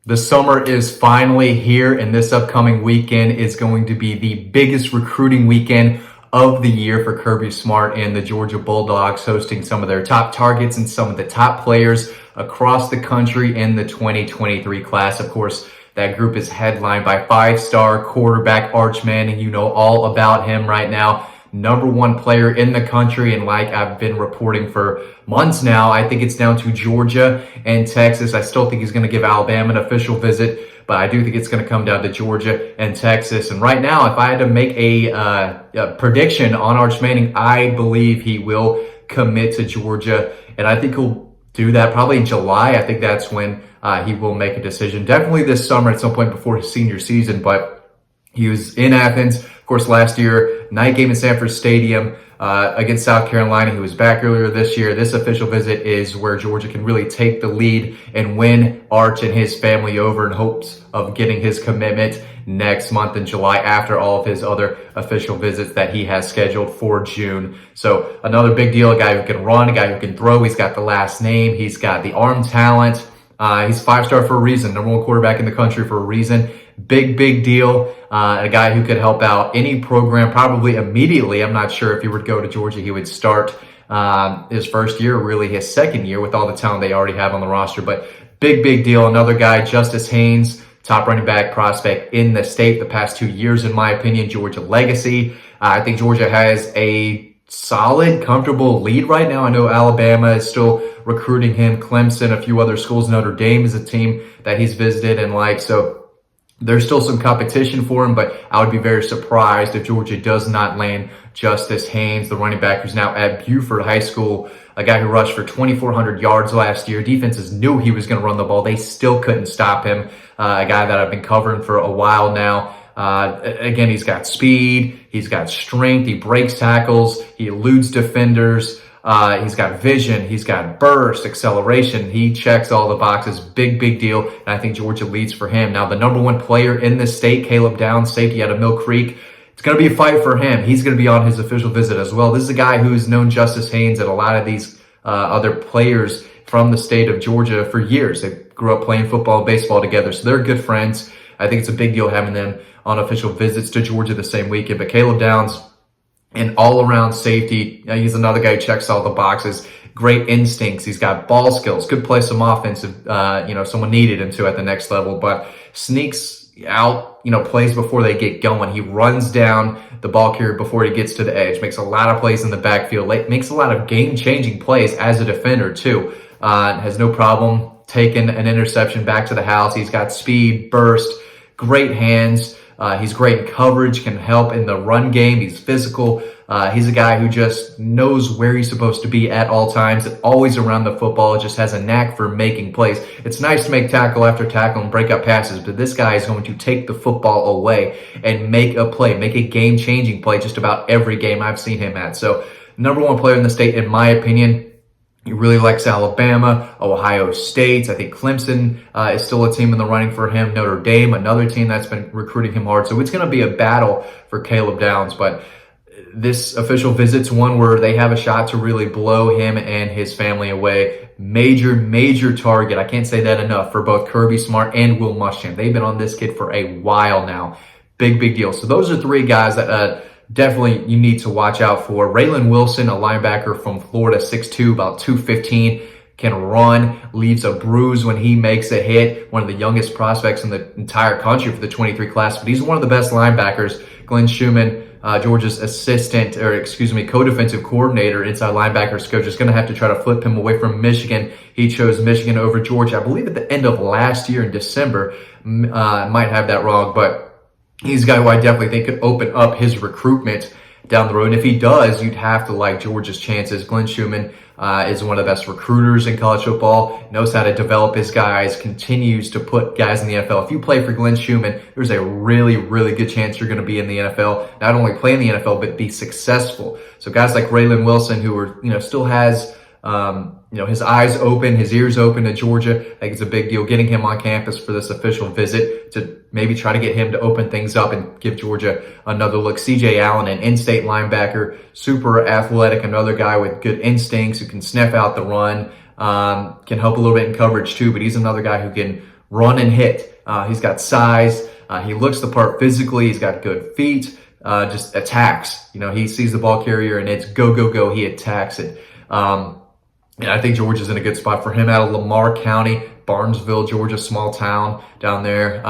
The summer is finally here, and this upcoming weekend is going to be the biggest recruiting weekend of the year for Kirby Smart and the Georgia Bulldogs, hosting some of their top targets and some of the top players across the country in the 2023 class. Of course, that group is headlined by five-star quarterback Arch Manning. You know all about him right now. #1 player in the country, and like I've been reporting for months now, I think it's down to Georgia and Texas. I still think he's going to give Alabama an official visit, but I do think it's going to come down to Georgia and Texas. And right now, if I had to make a prediction on Arch Manning, I believe he will commit to Georgia, and I think he'll do that probably in July. I think that's when he will make a decision. Definitely this summer at some point before his senior season, but he was in Athens, of course, last year, night game in Sanford Stadium against South Carolina. He was back earlier this year. This official visit is where Georgia can really take the lead and win Arch and his family over in hopes of getting his commitment next month in July after all of his other official visits that he has scheduled for June. So another big deal, a guy who can run, a guy who can throw. He's got the last name. He's got the arm talent. He's 5-star for a reason, #1 quarterback in the country for a reason. Big deal. A guy who could help out any program probably immediately. I'm not sure if he would go to Georgia, he would start his first year, really his second year with all the talent they already have on the roster. But big deal. Another guy, Justice Haynes, top running back prospect in the state the past 2 years, in my opinion. Georgia legacy. I think Georgia has a solid, comfortable lead right now. I know Alabama is still recruiting him, Clemson, a few other schools. Notre Dame is a team that he's visited and liked. So there's still some competition for him, but I would be very surprised if Georgia does not land Justice Haynes, the running back who's now at Buford High School, a guy who rushed for 2,400 yards last year. Defenses knew he was going to run the ball. They still couldn't stop him. A guy that I've been covering for a while now. Again, he's got speed, he's got strength, he breaks tackles, he eludes defenders, he's got vision, he's got burst, acceleration. He checks all the boxes. Big deal, and I think Georgia leads for him. Now, the #1 player in this state, Caleb Downs, safety out of Mill Creek, it's going to be a fight for him. He's going to be on his official visit as well. This is a guy who's known Justice Haynes and a lot of these other players from the state of Georgia for years. They grew up playing football and baseball together, so they're good friends. I think it's a big deal having them on official visits to Georgia the same weekend. But Caleb Downs, an all-around safety. He's another guy who checks all the boxes. Great instincts. He's got ball skills. Could play some offense if, someone needed him to at the next level. But sneaks out, plays before they get going. He runs down the ball carrier before he gets to the edge. Makes a lot of plays in the backfield. Makes a lot of game-changing plays as a defender, too. Has no problem taking an interception back to the house. He's got speed, burst, great hands. He's great in coverage, can help in the run game. He's physical. He's a guy who just knows where he's supposed to be at all times, always around the football, just has a knack for making plays. It's nice to make tackle after tackle and break up passes, but this guy is going to take the football away and make a play, make a game-changing play just about every game I've seen him at. So, #1 player in the state, in my opinion. He really likes Alabama, Ohio State. I think Clemson is still a team in the running for him. Notre Dame, another team that's been recruiting him hard. So it's going to be a battle for Caleb Downs. But this official visit's one where they have a shot to really blow him and his family away. Major target. I can't say that enough for both Kirby Smart and Will Muschamp. They've been on this kid for a while now. Big deal. So those are three guys that definitely you need to watch out for. Raylan Wilson, a linebacker from Florida, 6'2", about 215, can run, leaves a bruise when he makes a hit. One of the youngest prospects in the entire country for the 23 class, but he's one of the best linebackers. Glenn Schumann, Georgia's co-defensive coordinator, inside linebackers coach, is going to have to try to flip him away from Michigan. He chose Michigan over Georgia, I believe at the end of last year in December. Might have that wrong, but he's a guy who I definitely think could open up his recruitment down the road. And if he does, you'd have to like Georgia's chances. Glenn Schumann is one of the best recruiters in college football, knows how to develop his guys, continues to put guys in the NFL. If you play for Glenn Schumann, there's a really good chance you're going to be in the NFL. Not only play in the NFL, but be successful. So guys like Raylan Wilson, who are, still has his eyes open, his ears open to Georgia. I think it's a big deal getting him on campus for this official visit to maybe try to get him to open things up and give Georgia another look. CJ Allen, an in-state linebacker, super athletic, another guy with good instincts who can sniff out the run, can help a little bit in coverage too, but he's another guy who can run and hit. He's got size. He looks the part physically. He's got good feet. Just attacks. He sees the ball carrier and it's go, go, go. He attacks it. And I think Georgia's in a good spot for him out of Lamar County, Barnesville, Georgia, small town down there,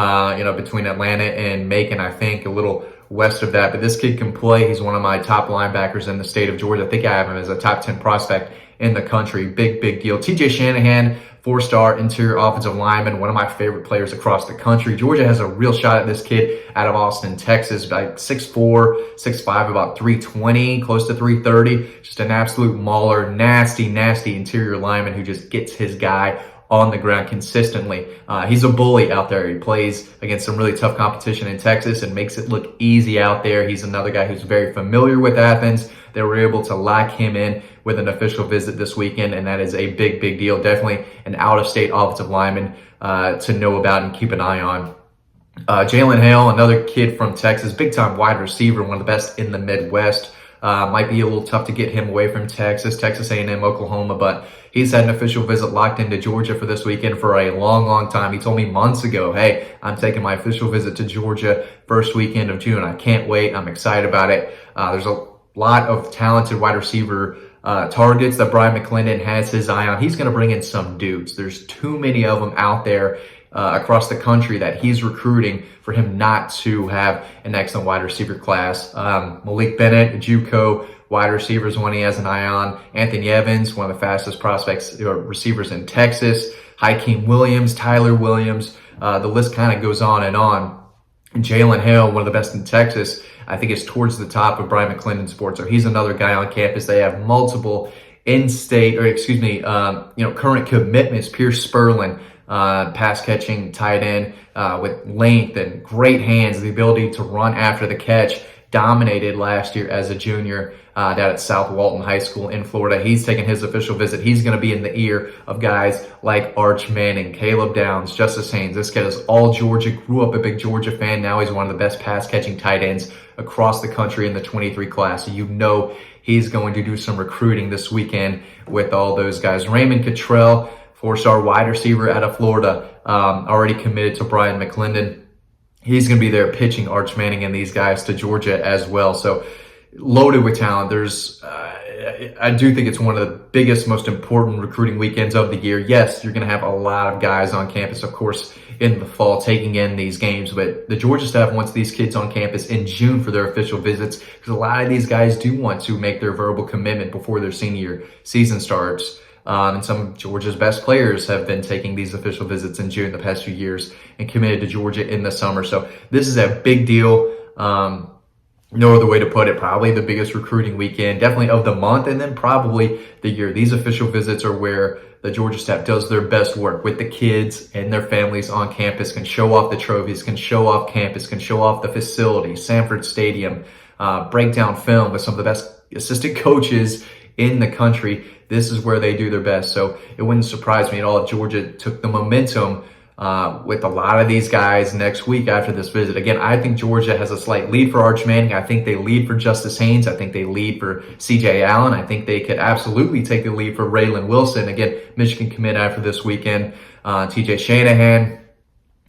between Atlanta and Macon, I think, a little west of that. But this kid can play. He's one of my top linebackers in the state of Georgia. I think I have him as a top 10 prospect in the country. Big, big deal. TJ Shanahan, 4-star interior offensive lineman, one of my favorite players across the country. Georgia has a real shot at this kid out of Austin, Texas, like 6'4", 6'5", about 320, close to 330. Just an absolute mauler, nasty, nasty interior lineman who just gets his guy on the ground consistently. He's a bully out there. He plays against some really tough competition in Texas and makes it look easy out there. He's another guy who's very familiar with Athens. They were able to lock him in with an official visit this weekend, and that is a big, big deal. Definitely an out-of-state offensive lineman to know about and keep an eye on. Jalen Hale, another kid from Texas, big-time wide receiver, one of the best in the Midwest. Might be a little tough to get him away from Texas A&M, Oklahoma, but he's had an official visit locked into Georgia for this weekend for a long, long time. He told me months ago, hey, I'm taking my official visit to Georgia first weekend of June. I can't wait. I'm excited about it. There's a lot of talented wide receiver targets that Brian McClendon has his eye on. He's going to bring in some dudes. There's too many of them out there across the country that he's recruiting for him not to have an excellent wide receiver class. Malik Bennett, a JUCO wide receiver, is one he has an eye on. Anthony Evans, one of the fastest prospects receivers in Texas. Hakeem Williams, Tyler Williams. The list kind of goes on and on. And Jalen Hale, one of the best in Texas, I think is towards the top of Brian McClendon's board. So he's another guy on campus. They have multiple current commitments. Pierce Spurling, pass catching tight end with length and great hands, the ability to run after the catch. Dominated last year as a junior down at South Walton High School in Florida. He's taking his official visit. He's going to be in the ear of guys like Arch Manning, Caleb Downs, Justice Haynes. This kid is all Georgia, grew up a big Georgia fan. Now he's one of the best pass-catching tight ends across the country in the 23 class. So he's going to do some recruiting this weekend with all those guys. Raymond Cottrell, 4-star wide receiver out of Florida, already committed to Brian McClendon. He's going to be there pitching Arch Manning and these guys to Georgia as well. So loaded with talent. I do think it's one of the biggest, most important recruiting weekends of the year. Yes, you're going to have a lot of guys on campus, of course, in the fall taking in these games. But the Georgia staff wants these kids on campus in June for their official visits because a lot of these guys do want to make their verbal commitment before their senior season starts. And some of Georgia's best players have been taking these official visits in June the past few years and committed to Georgia in the summer. So this is a big deal. No other way to put it. Probably the biggest recruiting weekend, definitely of the month, and then probably the year. These official visits are where the Georgia staff does their best work with the kids and their families on campus, can show off the trophies, can show off campus, can show off the facility, Sanford Stadium, break down film with some of the best assistant coaches in the country. This is where they do their best. So it wouldn't surprise me at all if Georgia took the momentum with a lot of these guys next week after this visit. Again, I think Georgia has a slight lead for Arch Manning. I think they lead for Justice Haynes. I think they lead for C.J. Allen. I think they could absolutely take the lead for Raylan Wilson. Again, Michigan commit after this weekend. T.J. Shanahan,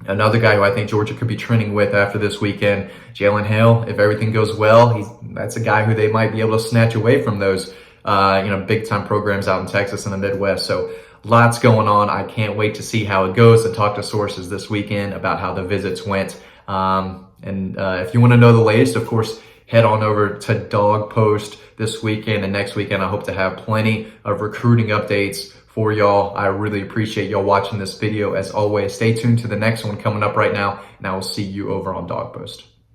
another guy who I think Georgia could be trending with after this weekend. Jalen Hale, if everything goes well, that's a guy who they might be able to snatch away from those big time programs out in Texas and the Midwest. So lots going on. I can't wait to see how it goes and talk to sources this weekend about how the visits went. If you want to know the latest, of course, head on over to Dog Post this weekend and next weekend. I hope to have plenty of recruiting updates for y'all. I really appreciate y'all watching this video. As always, stay tuned to the next one coming up right now, and I will see you over on Dog Post.